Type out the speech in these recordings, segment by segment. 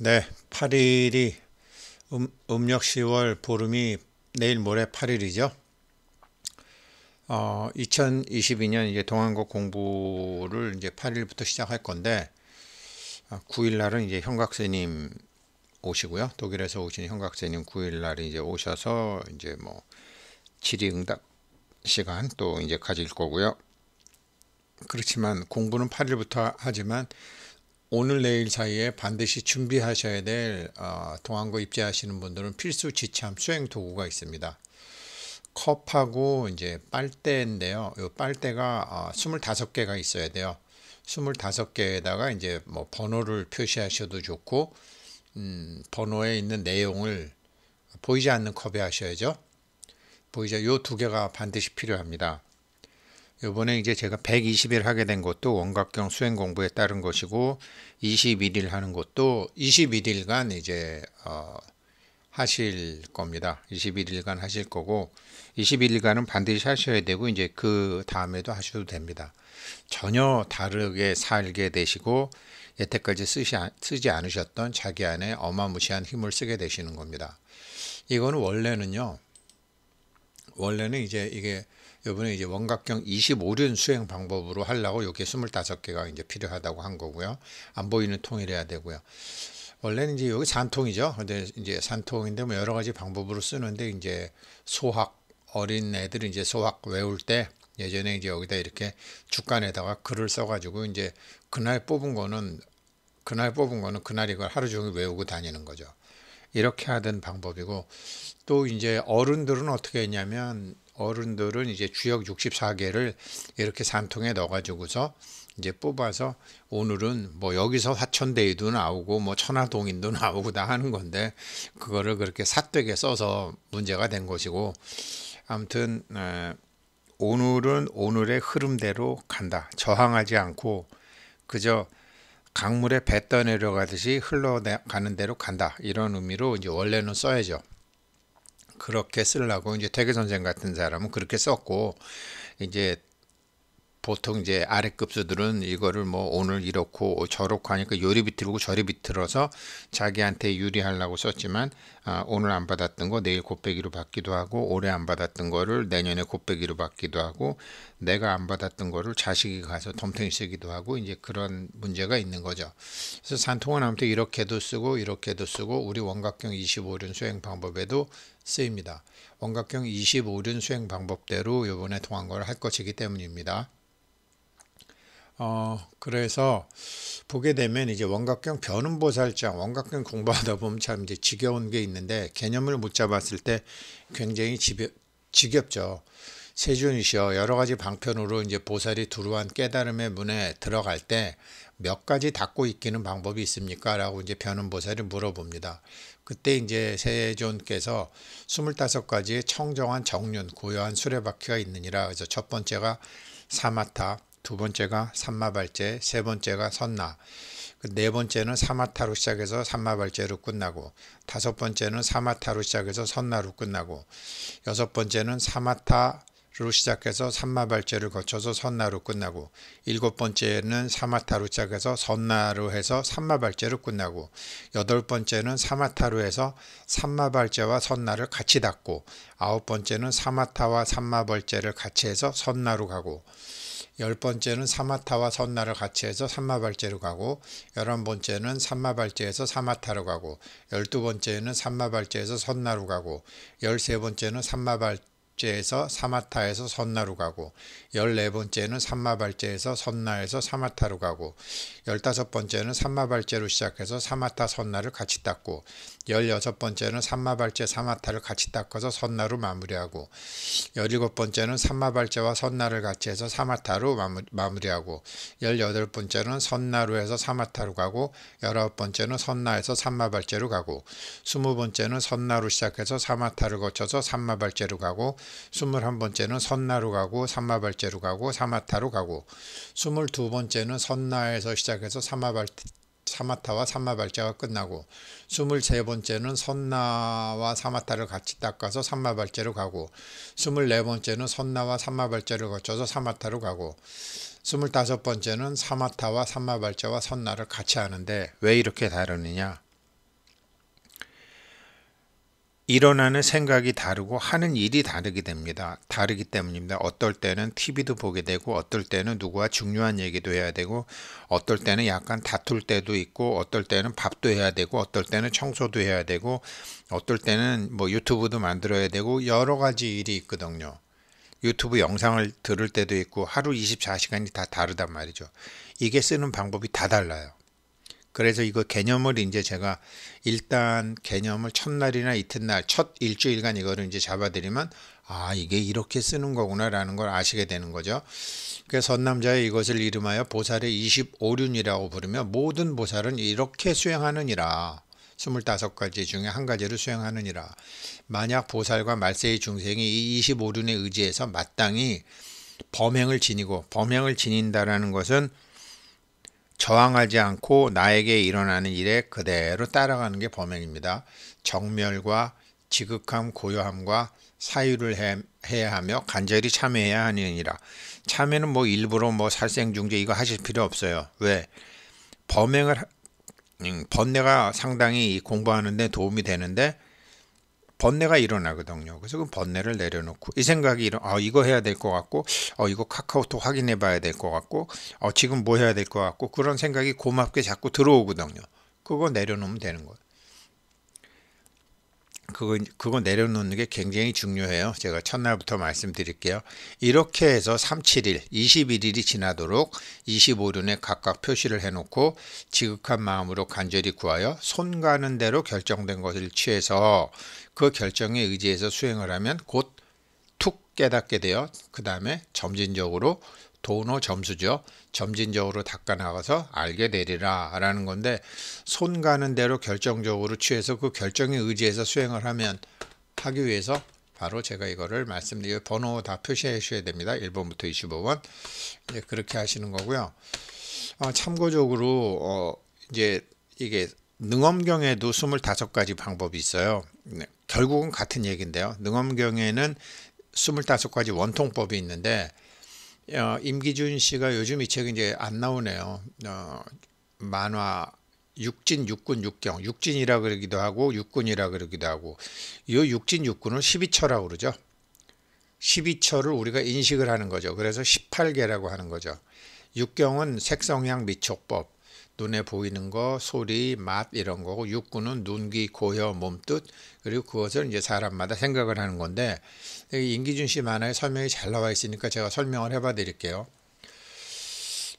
네, 8일이 음력 10월 보름이 내일 모레 8일이죠. 2022년 이제 동안국 공부를 이제 8일부터 시작할 건데 9일 날은 이제 형각스님 오시고요. 독일에서 오신 형각스님 9일 날에 이제 오셔서 이제 뭐 질의응답 시간 또 이제 가질 거고요. 그렇지만 공부는 8일부터 하지만 오늘 내일 사이에 반드시 준비하셔야 될 동안고 입지하시는 분들은 필수 지참 수행 도구가 있습니다. 컵하고 이제 빨대인데요. 이 빨대가 25개가 있어야 돼요. 25개에다가 이제 뭐 번호를 표시하셔도 좋고 번호에 있는 내용을 보이지 않는 컵에 하셔야죠. 보이죠? 요 두 개가 반드시 필요합니다. 요번에 이제 제가 120일 하게 된 것도 원각경 수행 공부에 따른 것이고 21일 하는 것도 21일간 이제 하실 겁니다. 21일간 하실 거고 21일간은 반드시 하셔야 되고 이제 그 다음에도 하셔도 됩니다. 전혀 다르게 살게 되시고 여태까지 쓰지 않으셨던 자기 안에 어마무시한 힘을 쓰게 되시는 겁니다. 이거는 원래는 이제 이게 이번에 이제 원각경 25륜 수행 방법으로 하려고 이렇게 25개가 이제 필요하다고 한 거고요. 안 보이는 통일해야 되고요. 원래는 이제 여기 산통이죠. 근데 이제 산통인데 뭐 여러 가지 방법으로 쓰는데 이제 소학 어린 애들이 이제 소학 외울 때 예전에 이제 여기다 이렇게 주간에다가 글을 써가지고 이제 그날 뽑은 거는 그날 이걸 하루 종일 외우고 다니는 거죠. 이렇게 하던 방법이고 또 이제 어른들은 어떻게 했냐면 어른들은 이제 주역 64개를 이렇게 산통에 넣어가지고서 이제 뽑아서 오늘은 뭐 여기서 화천대유도 나오고 뭐 천하동인도 나오고 다 하는 건데 그거를 그렇게 삿되게 써서 문제가 된 것이고 아무튼 오늘은 오늘의 흐름대로 간다. 저항하지 않고 그저 강물에 배 떠내려가듯이 흘러가는 대로 간다. 이런 의미로 이제 원래는 써야죠. 그렇게 쓰려고 이제 태계 선생 같은 사람은 그렇게 썼고 이제 보통 이제 아래 급수들은 이거를 뭐 오늘 이렇고 저렇고 하니까 요리 비틀고 저리 비틀어서 자기한테 유리하려고 썼지만 오늘 안 받았던 거 내일 곱빼기로 받기도 하고 올해 안 받았던 거를 내년에 곱빼기로 받기도 하고 내가 안 받았던 거를 자식이 가서 덤탱이 쓰기도 하고 이제 그런 문제가 있는 거죠. 그래서 산통은 아무튼 이렇게도 쓰고 이렇게도 쓰고 우리 원각경 25륜 수행 방법에도 쓰입니다. 원각경 25륜 수행 방법대로 이번에 동안거를 할 것이기 때문입니다. 그래서 보게 되면 이제 원각경 변음보살장, 원각경 공부하다 보면 참 이제 지겨운 게 있는데 개념을 못 잡았을 때 굉장히 지겹죠. 세존이시여 여러 가지 방편으로 이제 보살이 두루한 깨달음의 문에 들어갈 때 몇 가지 닫고 있기는 방법이 있습니까? 라고 이제 변음보살이 물어봅니다. 그때 이제 세존께서 25가지의 청정한 정륜, 고요한 수레바퀴가 있느니라. 그래서 첫 번째가 사마타, 두 번째가 삼마발제, 세 번째가 선나, 네 번째는 사마타로 시작해서 삼마발제로 끝나고, 다섯 번째는 사마타로 시작해서 선나로 끝나고, 여섯 번째는 사마타로 시작해서 삼마발제를 거쳐서 선나로 끝나고, 일곱 번째는 사마타로 시작해서 선나로 해서 삼마발제로 끝나고, 여덟 번째는 사마타로 해서 삼마발제와 선나를 같이 닫고, 아홉 번째는 사마타와 삼마발제를 같이 해서 선나로 가고, 열 번째는 사마타와 선나를 같이 해서 삼마발제로 가고 11번째는 삼마발제에서 사마타로 가고 12번째는 삼마발제에서 선나로 가고 13번째는 삼마발제에서 사마타에서 선나로 가고 14번째는 삼마발제에서 선나에서 사마타로 가고 15번째는 삼마발제로 시작해서 사마타 선나를 같이 닦고 16번째는 삼마발제 사마타를 같이 닦아서 선나로 마무리하고 17번째는 삼마발제와 선나를 같이 해서 사마타로 마무리하고 18번째는 선나로 해서 사마타로 가고 19번째는 선나에서 삼마발제로 가고 20번째는 선나로 시작해서 사마타를 거쳐서 삼마발제로 가고 21번째는 선나로 가고 삼마발제로 가고 사마타로 가고 22번째는 선나에서 시작해서 사마타와 삼마발제가 끝나고 23번째는 선나와 사마타를 같이 닦아서 삼마발제로 가고 24번째는 선나와 삼마발제를 거쳐서 사마타로 가고 25번째는 사마타와 삼마발제와 선나를 같이 하는데 왜 이렇게 다르느냐? 일어나는 생각이 다르고 하는 일이 다르기 때문입니다. 어떨 때는 TV도 보게 되고 어떨 때는 누구와 중요한 얘기도 해야 되고 어떨 때는 약간 다툴 때도 있고 어떨 때는 밥도 해야 되고 어떨 때는 청소도 해야 되고 어떨 때는 뭐 유튜브도 만들어야 되고 여러 가지 일이 있거든요. 유튜브 영상을 들을 때도 있고 하루 24시간이 다 다르단 말이죠. 이게 쓰는 방법이 다 달라요. 그래서 이거 개념을 이제 제가 일단 개념을 첫날이나 이튿날 첫 일주일간 이거를 이제 잡아드리면 아 이게 이렇게 쓰는 거구나 라는 걸 아시게 되는 거죠. 그래서 선남자의 이것을 이름하여 보살의 25륜이라고 부르며 모든 보살은 이렇게 수행하느니라. 25가지 중에 한 가지를 수행하느니라. 만약 보살과 말세의 중생이 이 25륜에 의지해서 마땅히 범행을 지닌다라는 것은 저항하지 않고 나에게 일어나는 일에 그대로 따라가는 게 범행입니다. 정멸과 지극함, 고요함과 사유를 해야 하며 간절히 참회해야 하느니라. 참회는 뭐 일부러 뭐 살생중죄 이거 하실 필요 없어요. 왜? 번뇌가 상당히 공부하는 데 도움이 되는데 번뇌가 일어나거든요. 그래서 그 번뇌를 내려놓고 이 생각이 이거 해야 될 것 같고 이거 카카오톡 확인해 봐야 될 것 같고 지금 뭐 해야 될 것 같고 그런 생각이 고맙게 자꾸 들어오거든요. 그거 내려놓으면 되는 거예요. 그거 내려놓는 게 굉장히 중요해요. 제가 첫날부터 말씀드릴게요. 이렇게 해서 3, 7일, 21일이 지나도록 25륜에 각각 표시를 해놓고 지극한 마음으로 간절히 구하여 손 가는 대로 결정된 것을 취해서 그 결정에 의지해서 수행을 하면 곧 툭 깨닫게 되어 그 다음에 점진적으로 도노 점수죠. 점진적으로 닦아나가서 알게 되리라 라는 건데 손 가는 대로 결정적으로 취해서 그 결정에 의지해서 수행을 하기 위해서 바로 제가 이거를 말씀드리고 번호 다 표시해 주셔야 됩니다. 1번부터 25번 그렇게 하시는 거고요. 참고적으로 이제 이게 능엄경에도 25가지 방법이 있어요. 결국은 같은 얘기인데요. 능엄경에는 25가지 원통법이 있는데 임기준 씨가 요즘 이 책이 이제 안 나오네요. 만화 육진, 육군, 육경, 육진이라 그러기도 하고 육군이라 그러기도 하고 이 육진, 육군을 12처라고 그러죠. 12처를 우리가 인식을 하는 거죠. 그래서 18개라고 하는 거죠. 육경은 색성향 미촉법, 눈에 보이는 거, 소리, 맛 이런 거고 육군은 눈, 귀, 고혀, 몸뜻 그리고 그것을 이제 사람마다 생각을 하는 건데 임기준 씨 만화에 설명이 잘 나와 있으니까 제가 설명을 해봐 드릴게요.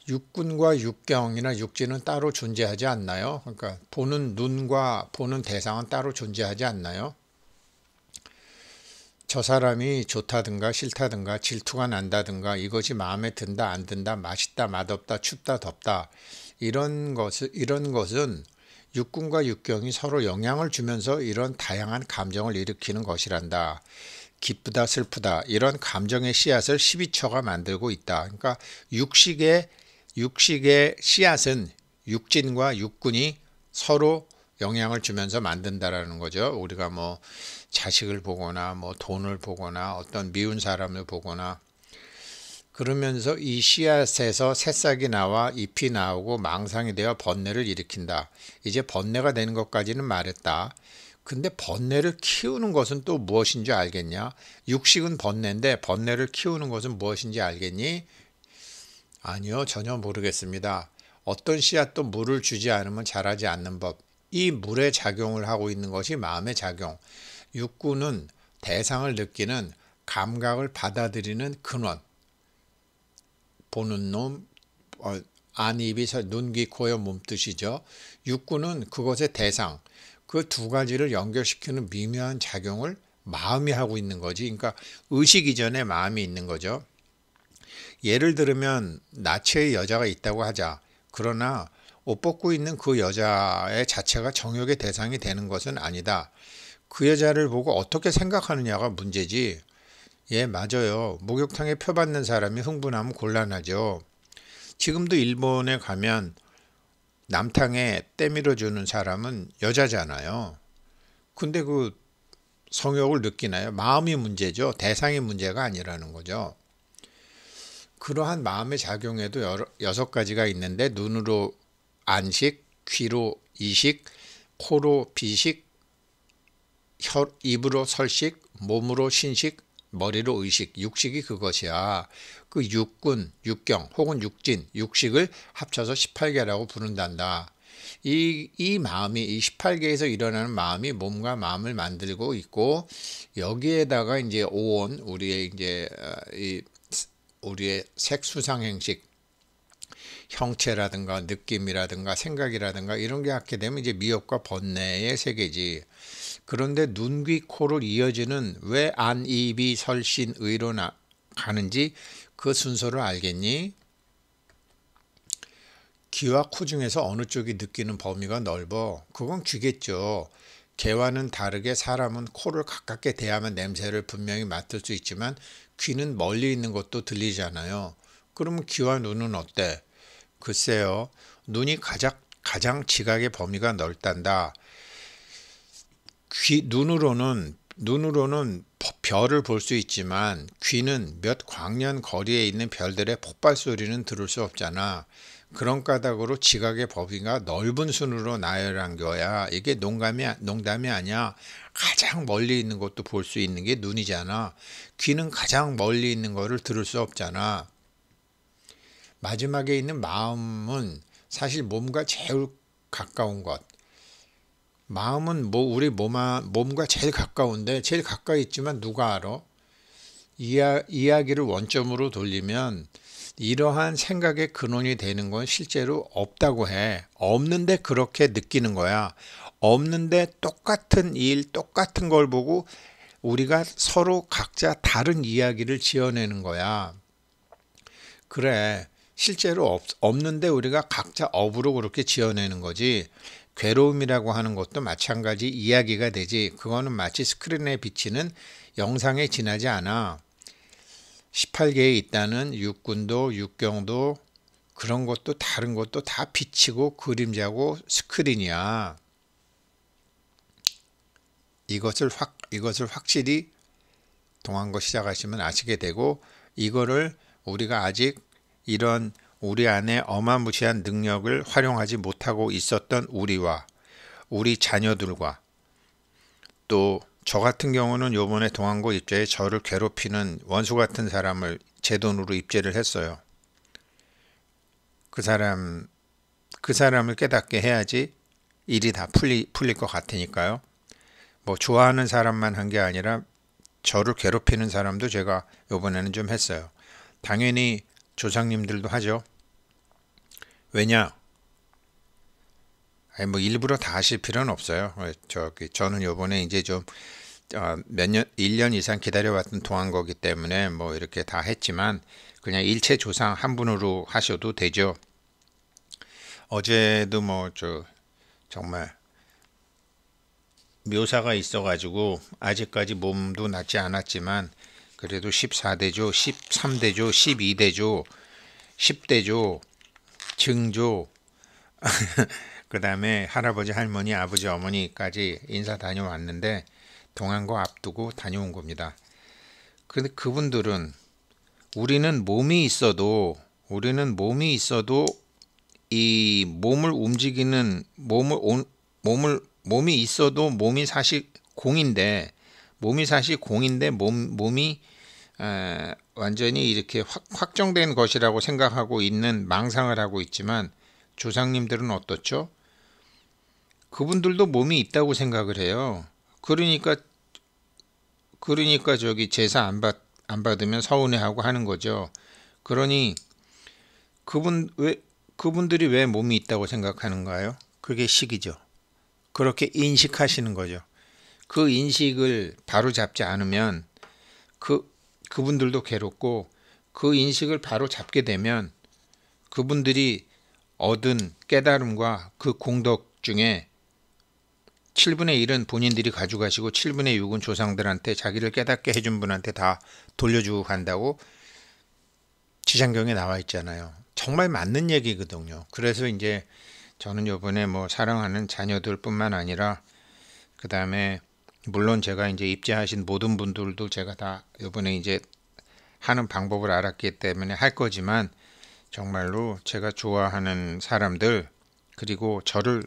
육군과 육경이나 육지는 따로 존재하지 않나요? 그러니까 보는 눈과 보는 대상은 따로 존재하지 않나요? 저 사람이 좋다든가 싫다든가 질투가 난다든가 이것이 마음에 든다 안 든다 맛있다 맛없다 춥다 덥다 이런 것은 육군과 육경이 서로 영향을 주면서 이런 다양한 감정을 일으키는 것이란다. 기쁘다 슬프다 이런 감정의 씨앗을 12처가 만들고 있다. 그러니까 육식의 씨앗은 육진과 육군이 서로 영향을 주면서 만든다라는 거죠. 우리가 뭐 자식을 보거나 뭐 돈을 보거나 어떤 미운 사람을 보거나 그러면서 이 씨앗에서 새싹이 나와 잎이 나오고 망상이 되어 번뇌를 일으킨다. 이제 번뇌가 되는 것까지는 말했다. 근데 번뇌를 키우는 것은 또 무엇인지 알겠냐? 육식은 번뇌인데 번뇌를 키우는 것은 무엇인지 알겠니? 아니요, 전혀 모르겠습니다. 어떤 씨앗도 물을 주지 않으면 자라지 않는 법. 이 물의 작용을 하고 있는 것이 마음의 작용. 육군은 대상을 느끼는 감각을 받아들이는 근원. 보는 놈, 안입이 눈, 귀, 코여, 몸뜻이죠. 육군은 그것의 대상. 그 두 가지를 연결시키는 미묘한 작용을 마음이 하고 있는 거지. 그러니까 의식 이전에 마음이 있는 거죠. 예를 들면 나체의 여자가 있다고 하자. 그러나 옷 벗고 있는 그 여자의 자체가 정욕의 대상이 되는 것은 아니다. 그 여자를 보고 어떻게 생각하느냐가 문제지. 예, 맞아요. 목욕탕에 펴받는 사람이 흥분하면 곤란하죠. 지금도 일본에 가면 남탕에 때밀어주는 사람은 여자잖아요. 근데 그 성욕을 느끼나요? 마음이 문제죠. 대상이 문제가 아니라는 거죠. 그러한 마음의 작용에도 6가지가 있는데 눈으로 안식, 귀로 이식, 코로 비식, 입으로 설식, 몸으로 신식, 머리로 의식, 육식이 그것이야. 그 육군, 육경 혹은 육진, 육식을 합쳐서 18개라고 부른단다. 이 마음이, 이 18개에서 일어나는 마음이 몸과 마음을 만들고 있고, 여기에다가 이제 오온, 우리의 이제 우리의 색수상행식, 형체라든가 느낌이라든가 생각이라든가 이런 게 갖게 되면 이제 미op과 번뇌의 세계지. 그런데 눈, 귀, 코를 이어지는 왜 안, 입이, 설신, 의로 가는지 그 순서를 알겠니? 귀와 코 중에서 어느 쪽이 느끼는 범위가 넓어? 그건 귀겠죠. 개와는 다르게 사람은 코를 가깝게 대하면 냄새를 분명히 맡을 수 있지만 귀는 멀리 있는 것도 들리잖아요. 그러면 귀와 눈은 어때? 글쎄요. 눈이 가장 지각의 범위가 넓단다. 눈으로는 별을 볼 수 있지만 귀는 몇 광년 거리에 있는 별들의 폭발 소리는 들을 수 없잖아. 그런 까닭으로 지각의 범위가 넓은 순으로 나열한 거야. 이게 농담이 아니야. 가장 멀리 있는 것도 볼 수 있는 게 눈이잖아. 귀는 가장 멀리 있는 거를 들을 수 없잖아. 마지막에 있는 마음은 사실 몸과 제일 가까운 것. 마음은 우리 몸과 제일 가까운데 제일 가까이 있지만 누가 알아? 이야기를 원점으로 돌리면 이러한 생각의 근원이 되는 건 실제로 없다고 해. 없는데 그렇게 느끼는 거야. 없는데 똑같은 일, 똑같은 걸 보고 우리가 서로 각자 다른 이야기를 지어내는 거야. 그래. 실제로 없는데 우리가 각자 업으로 그렇게 지어내는 거지. 괴로움이라고 하는 것도 마찬가지 이야기가 되지. 그거는 마치 스크린에 비치는 영상에 지나지 않아. 18개에 있다는 육군도 육경도 그런 것도 다른 것도 다 비치고 그림자고 스크린이야. 이것을 확실히 동안고 시작하시면 아시게 되고, 이거를 우리가 아직 이런 우리 안에 어마무시한 능력을 활용하지 못하고 있었던 우리와 우리 자녀들과 또 저 같은 경우는 요번에 동안고 입제에 저를 괴롭히는 원수 같은 사람을 제 돈으로 입제를 했어요. 그 사람을 깨닫게 해야지 일이 다 풀릴 것 같으니까요. 뭐 좋아하는 사람만 한 게 아니라 저를 괴롭히는 사람도 제가 요번에는 좀 했어요. 당연히 조상님들도 하죠. 왜냐? 뭐 일부러 다 하실 필요는 없어요. 저는 요번에 이제 좀 1년 이상 기다려왔던 동안거기 때문에 뭐 이렇게 다 했지만 그냥 일체 조상 한 분으로 하셔도 되죠. 어제도 정말 묘사가 있어가지고 아직까지 몸도 낫지 않았지만 그래도 14대조, 13대조, 12대조, 10대조, 증조 그 다음에 할아버지, 할머니, 아버지, 어머니까지 인사 다녀왔는데 동안거 앞두고 다녀온 겁니다. 근데 그분들은 우리는 몸이 있어도 이 몸을 움직이는 몸이 있어도 몸이 사실 공인데 몸이 완전히 이렇게 확정된 것이라고 생각하고 있는 망상을 하고 있지만 조상님들은 어떻죠? 그분들도 몸이 있다고 생각을 해요. 그러니까 저기 제사 안 받으면 서운해하고 하는 거죠. 그러니 그분들이 왜 몸이 있다고 생각하는가요? 그게 식이죠. 그렇게 인식하시는 거죠. 그 인식을 바로잡지 않으면 그분들도 괴롭고, 그 인식을 바로잡게 되면 그분들이 얻은 깨달음과 그 공덕 중에 7분의 1은 본인들이 가져가시고 7분의 6은 조상들한테, 자기를 깨닫게 해준 분한테 다 돌려주고 간다고 지장경에 나와 있잖아요. 정말 맞는 얘기거든요. 그래서 이제 저는 요번에 사랑하는 자녀들 뿐만 아니라 그 다음에 물론 제가 이제 입제하신 모든 분들도 제가 다 요번에 이제 하는 방법을 알았기 때문에 할 거지만, 정말로 제가 좋아하는 사람들, 그리고 저를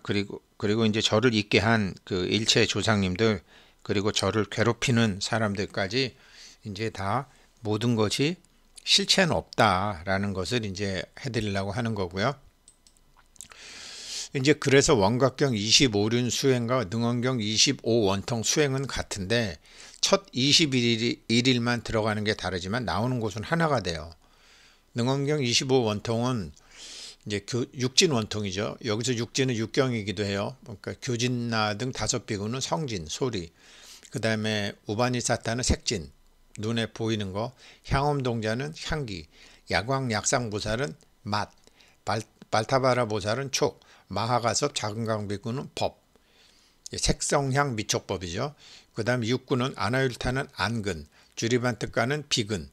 그리고 이제 저를 있게 한 그 일체 조상님들, 그리고 저를 괴롭히는 사람들까지 이제 다 모든 것이 실체는 없다라는 것을 이제 해드리려고 하는 거고요. 이제 그래서 원각경 25륜 수행과 능원경 25원통 수행은 같은데 첫 21일만 들어가는 게 다르지만 나오는 곳은 하나가 돼요. 능원경 25원통은 이제 육진 원통이죠. 여기서 육진은 육경이기도 해요. 그러니까 교진나 등 5비구는 성진, 소리. 그 다음에 우바니사타는 색진, 눈에 보이는 거. 향엄동자는 향기. 야광약상보살은 맛. 발타바라 보살은 촉. 마하가섭 작은강비구는 법. 색성향 미촉법이죠. 그 다음에 육구는 아나율타는 안근. 주리반특가는 비근.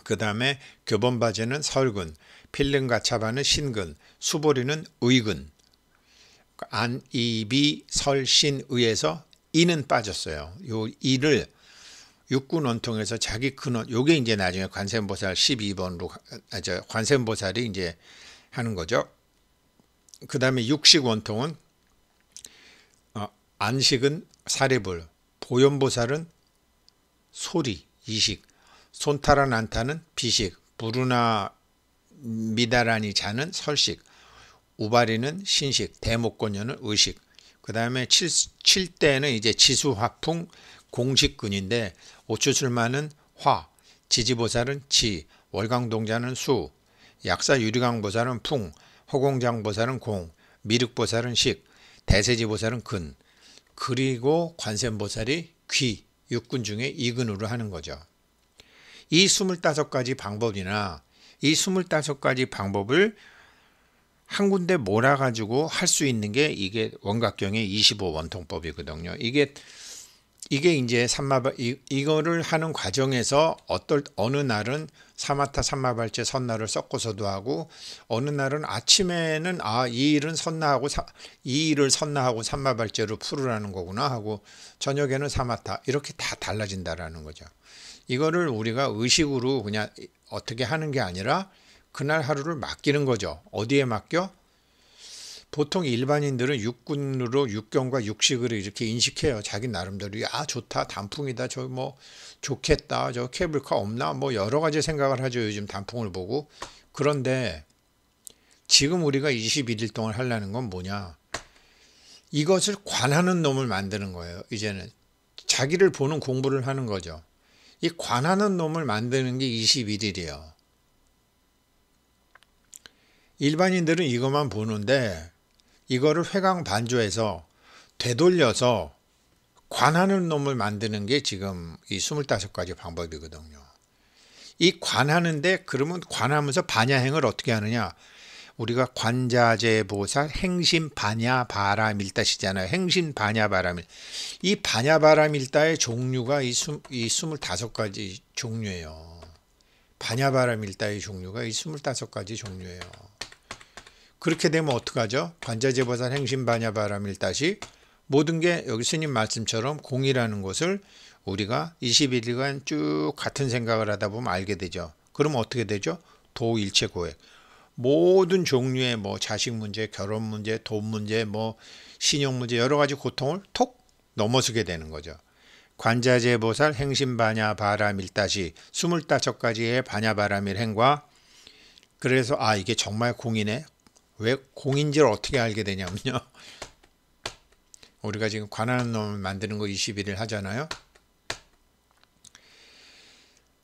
그 다음에 교본바제는 설근. 필름가차바는 신근. 수보리는 의근. 안, 이, 비, 설, 신, 의에서 이는 빠졌어요. 요 이를 육군원통에서 자기 근원, 요게 이제 나중에 관세음보살 12번으로, 관세음보살이 이제 하는 거죠. 그 다음에 육식원통은, 안식은 사리불, 보현보살은 소리, 이식, 손타라 난타는 비식, 부르나 미다라니 자는 설식, 우바리는 신식, 대목권녀는 의식. 그 다음에 7대는 이제 지수화풍 공식근인데 오추술마는 화, 지지보살은 지, 월강동자는 수, 약사유리강보살은 풍, 허공장보살은 공, 미륵보살은 식, 대세지보살은 근, 그리고 관세음보살이 귀, 육근 중에 이근으로 하는 거죠. 이 25가지 방법이나 이 25가지 방법을 한 군데 몰아가지고 할 수 있는 게 이게 원각경의 25원통법이거든요. 이게 이제 이거를 하는 과정에서 어느 날은 사마타 삼마발제 선나를 섞어서도 하고, 어느 날은 아침에는 이 일은 선나하고 이 일을 선나하고 삼마발제로 풀으라는 거구나 하고, 저녁에는 사마타, 이렇게 다 달라진다라는 거죠. 이거를 우리가 의식으로 그냥 어떻게 하는 게 아니라 그날 하루를 맡기는 거죠. 어디에 맡겨? 보통 일반인들은 육군으로 육경과 육식을 이렇게 인식해요. 자기 나름대로 좋다, 단풍이다, 저 뭐 좋겠다, 저 케이블카 없나, 뭐 여러 가지 생각을 하죠. 요즘 단풍을 보고. 그런데 지금 우리가 21일 동안 하려는 건 뭐냐? 이것을 관하는 놈을 만드는 거예요. 이제는 자기를 보는 공부를 하는 거죠. 이 관하는 놈을 만드는 게 21일이에요. 일반인들은 이것만 보는데 이거를 회광반조해서 되돌려서 관하는 놈을 만드는 게 지금 이 25가지 방법이거든요. 이 관하는데, 그러면 관하면서 반야행을 어떻게 하느냐? 우리가 관자재보살 행심반야바라밀다시잖아요. 행심반야바라밀. 이 반야바라밀다의 종류가 이 25가지 종류예요. 반야바라밀다의 종류가 이 25가지 종류예요. 그렇게 되면 어떡하죠? 관자재보살 행심반야바라밀다시 모든 게 여기 스님 말씀처럼 공이라는 것을 우리가 21일간 쭉 같은 생각을 하다 보면 알게 되죠. 그러면 어떻게 되죠? 도일체고액. 모든 종류의 뭐 자식 문제, 결혼 문제, 돈 문제, 뭐 신용 문제, 여러 가지 고통을 톡 넘어서게 되는 거죠. 관자재보살 행심반야바라밀다시 25가지의 반야바라밀 행과, 그래서 이게 정말 공이네. 왜 공인지를 어떻게 알게 되냐면요. 우리가 지금 관하는 놈을 만드는 거 21일 하잖아요.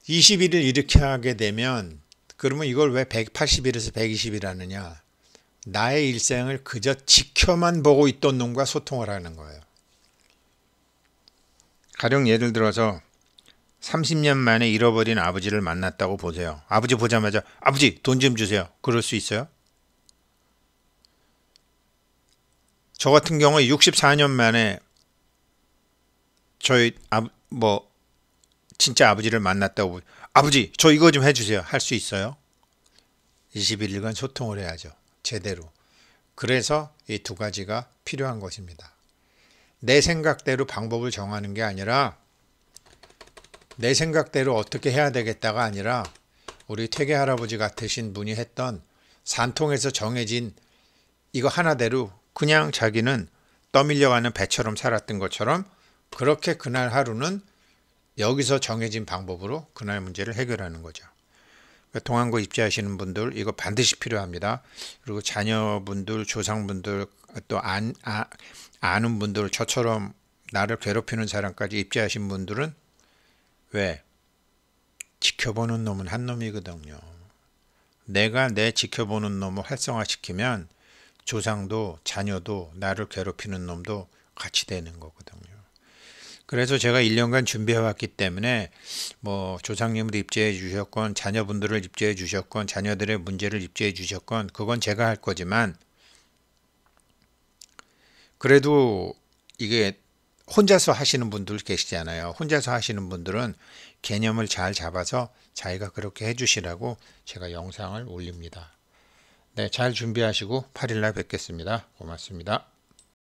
21일 이렇게 하게 되면, 그러면 이걸 왜 180일에서 120일 하느냐? 나의 일생을 그저 지켜만 보고 있던 놈과 소통을 하는 거예요. 가령 예를 들어서 30년 만에 잃어버린 아버지를 만났다고 보세요. 아버지 보자마자 아버지 돈 좀 주세요. 그럴 수 있어요? 저 같은 경우에 64년 만에 저희 진짜 아버지를 만났다고, 아버지 저 이거 좀 해주세요. 할 수 있어요? 21일간 소통을 해야죠. 제대로. 그래서 이 2가지가 필요한 것입니다. 내 생각대로 방법을 정하는 게 아니라, 내 생각대로 어떻게 해야 되겠다가 아니라, 우리 퇴계 할아버지 같으신 분이 했던 산통에서 정해진 이거 하나대로 그냥 자기는 떠밀려가는 배처럼 살았던 것처럼 그렇게 그날 하루는 여기서 정해진 방법으로 그날 문제를 해결하는 거죠. 동안고 입주하시는 분들 이거 반드시 필요합니다. 그리고 자녀분들, 조상분들, 또 아는 분들, 저처럼 나를 괴롭히는 사람까지 입주하신 분들은 왜? 지켜보는 놈은 한 놈이거든요. 내가 내 지켜보는 놈을 활성화시키면 조상도 자녀도 나를 괴롭히는 놈도 같이 되는 거거든요. 그래서 제가 1년간 준비해 왔기 때문에 뭐 조상님을 입제해 주셨건 자녀분들을 입제해 주셨건 자녀들의 문제를 입제해 주셨건 그건 제가 할 거지만 그래도 이게 혼자서 하시는 분들 계시잖아요. 혼자서 하시는 분들은 개념을 잘 잡아서 자기가 그렇게 해주시라고 제가 영상을 올립니다. 네, 잘 준비하시고 8일날 뵙겠습니다. 고맙습니다.